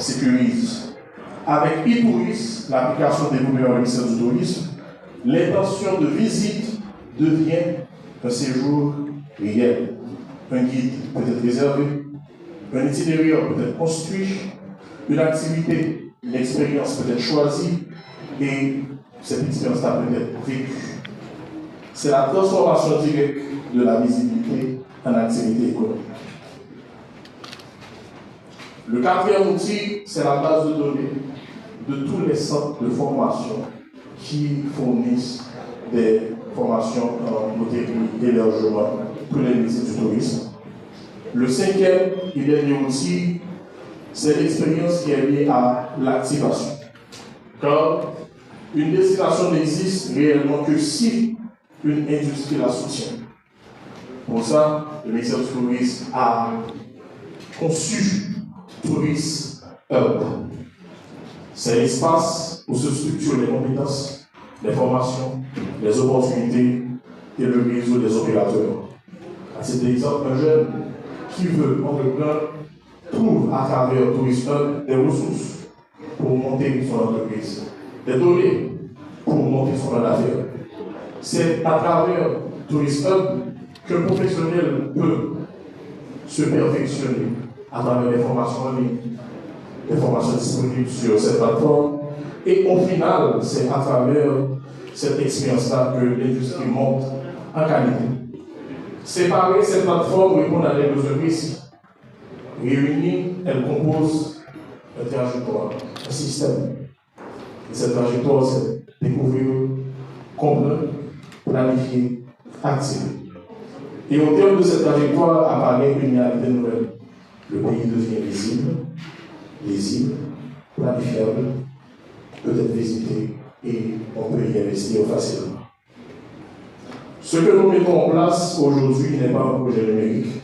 sécurise. Avec e-Tourisme, l'application développée par le ministère du Tourisme, l'intention de visite devient un séjour réel. Un guide peut être réservé, un itinéraire peut être construit, une activité, une expérience peut être choisie et cette expérience-là peut être vécue. C'est la transformation directe de la visibilité en activité économique. Le quatrième outil, c'est la base de données de tous les centres de formation qui fournissent des formations en hôtellerie, hébergement, tous les métiers du tourisme. Le cinquième et dernier outil, c'est l'expérience qui est liée à l'activation. Car une destination n'existe réellement que si une industrie la soutient. Pour ça, le ministère du Tourisme a conçu Tourisme Hub. C'est l'espace où se structurent les compétences, les formations, les opportunités et le réseau des opérateurs. À cet exemple, un jeune qui veut entreprendre trouve à travers Tourisme Hub des ressources pour monter son entreprise, des données pour monter son plan d'affaires. C'est à travers Tourisme Hub qu'un professionnel peut se perfectionner à travers des formations en ligne, des formations disponibles sur cette plateforme. Et au final, c'est à travers cette expérience-là que l'industrie monte en qualité. Séparer ces plateformes répond à des besoins précis. Réunies, elles composent un trajectoire, un système. Et cette trajectoire, c'est découvrir, comprendre, planifier, activer. Et au terme de cette trajectoire apparaît une réalité nouvelle. Le pays devient visible, lisible, planifiable, peut être visité et on peut y investir facilement. Ce que nous mettons en place aujourd'hui n'est pas un projet numérique,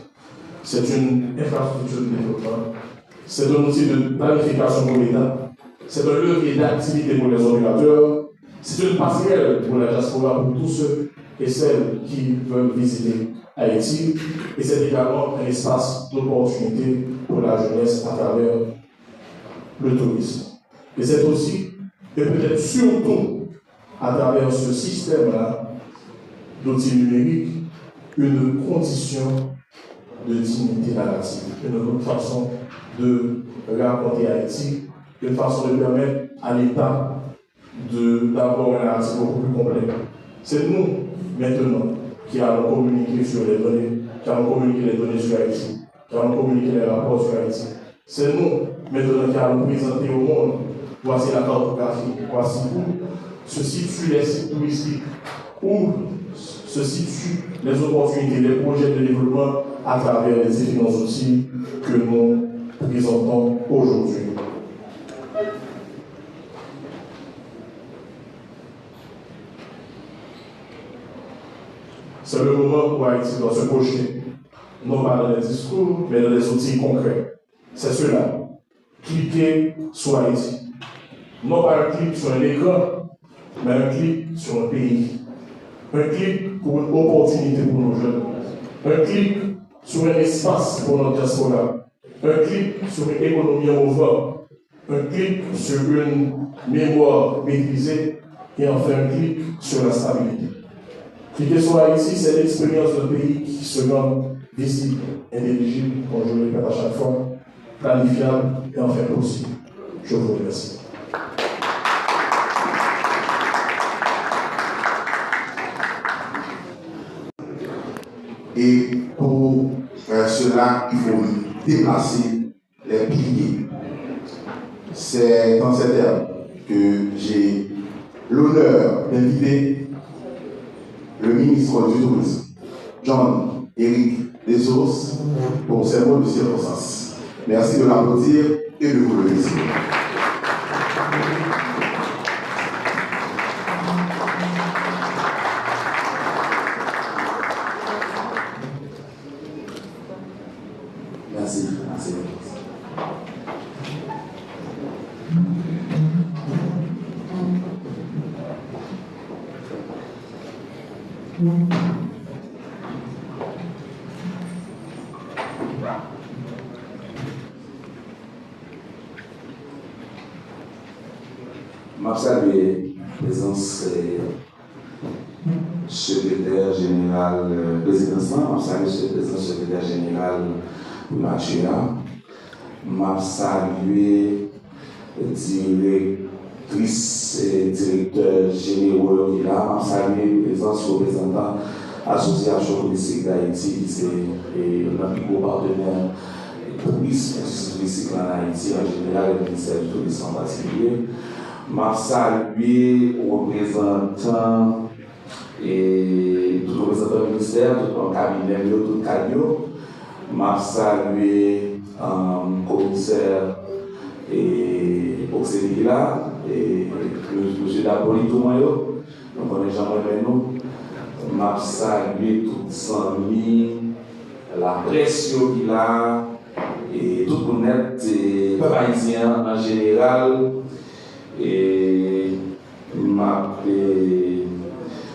c'est une infrastructure de développement, c'est un outil de planification pour l'État, c'est un levier d'activité pour les opérateurs, c'est une passerelle pour la diaspora, pour tous ceux et celles qui veulent visiter Haïti, et c'est également un espace d'opportunité pour la jeunesse à travers le tourisme. Et c'est aussi, et peut-être surtout, à travers ce système-là d'outils numériques, une condition de dignité narrative, une autre façon de raconter Haïti, une façon de permettre à l'État d'avoir un narratif beaucoup plus complet. C'est nous, maintenant, qui allons communiquer sur les données, qui allons communiquer les données sur Haïti, qui allons communiquer les rapports sur Haïti. C'est nous, maintenant, qui allons présenter au monde, voici la cartographie, voici où se situent les sites touristiques, où se situent les opportunités, les projets de développement à travers les différents outils que nous présentons aujourd'hui. C'est le moment où Haïti doit se projeter, non pas dans les discours, mais dans les outils concrets. C'est cela. Cliquer sur Haïti. Non pas un clic sur un écran, mais un clic sur un pays. Un clic pour une opportunité pour nos jeunes. Un clic sur un espace pour notre diaspora. Un clic sur une économie en mouvement. Un clic sur une mémoire maîtrisée. Et enfin un clic sur la stabilité. Cliquer sur Haïti, c'est l'expérience d'un pays qui se rend visible, intelligible, comme je le répète à chaque fois, planifiable et enfin possible. Je vous remercie. Et pour cela, il faut déplacer les piliers. C'est dans cette ère que j'ai l'honneur d'inviter le ministre du Tourisme, John-Éric Dessos, pour ses mots de circonstance. Merci de l'applaudir et de vous le remercier. Merci. Merci. Je salue la présence secrétaire général présidentiel, je salue la présence secrétaire général Mathieu. Je salue directrice et directeur généraux qui là, je salue la présence représentant Association touristique d'Haïti, qui est notre plus gros partenaire tourisme, touristique en Haïti en général, et le ministère du tourisme en particulier. Je salue représentants et tout représentant du ministère, tout le cabinet, tout le cadre. Je salue commissaire et auxiliaire là, et M. Daboli Toumayo, donc on est jamais nous. Je salue tout Sami, la presse qui là, et tout le net, et peuple haïtien en général. Et m'a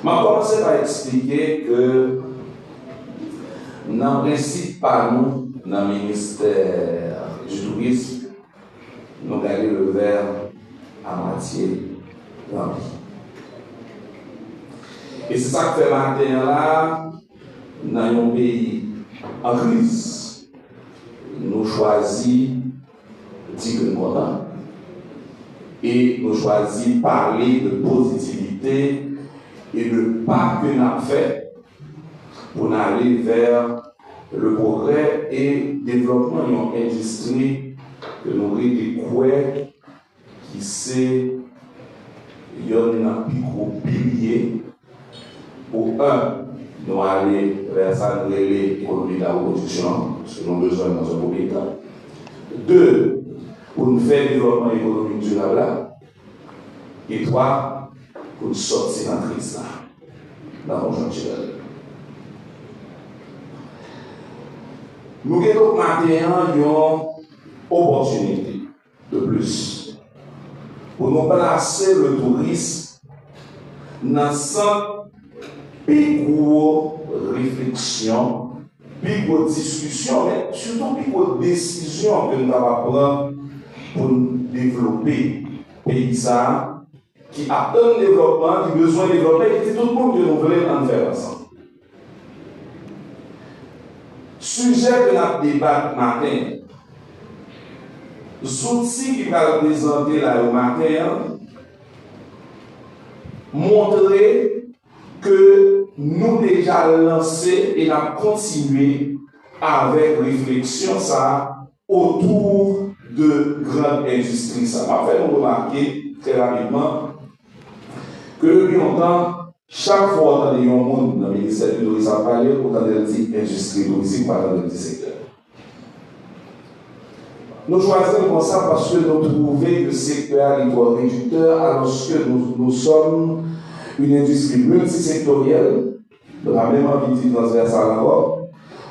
commencé par expliquer que dans le principe par nous, dans le ministère du tourisme, nous gardons le verre à moitié rempli. Et c'est ça que fait matin là, dans un pays en crise, nous choisissons de dire que nous sommes contents. Et nous choisissons de parler de positivité et le pas que nous avons fait pour aller vers le progrès et le développement d'une industrie que nous avons qui c'est un plus gros pilier pour nous aller vers ça, nous l'économie de la production, parce que nous avons besoin dans un premier temps. 2, pour nous faire le développement économique durable. Et 3, pour nous sortir dans la crise dans la conjoncture. Nous avons maintenant une opportunité de plus pour nous placer le tourisme dans cette plus grosse réflexion, plus grosse discussion, mais surtout plus grosse décision que nous avons prendre pour développer le pays qui a un développement, qui a besoin de développer, et c'est tout le monde que nous voulons en faire ensemble. Sujet que nous avons débattu matin, l'outil qui va présenter là au matin, montrer que nous déjà lancé et nous continué avec réflexion ça autour de grandes industries. Ça m'a fait nous remarquer très rapidement que depuis longtemps, chaque fois qu'on a un monde dans le ministère du tourisme à parler, autant de dire industrie touristique, pas dans le secteur. Nous choisissons comme ça parce que nous trouvons que le secteur est trop réducteur, alors que nous sommes une industrie multisectorielle, de la même envie transversale encore,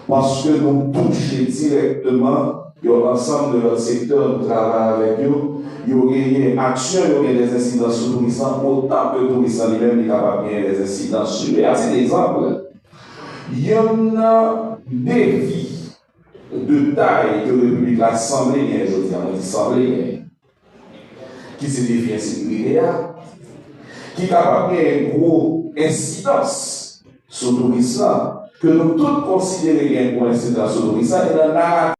parce que nous touchons directement l'ensemble de notre secteur de travail avec eux. Il y aurait une action, il y aurait des incidences sur le tourisme, autant que le tourisme lui-même est capable de gagner des incidences sur lui. À titre d'exemple, il y en a des vies de taille que la République a semblé bien, je dis, on dit semblé bien, qui se défient insécurité, qui est capable de gagner une grosse incidence sur le tourisme, que nous tous considérons qu'il y a une grosse incidence sur le tourisme, et dans la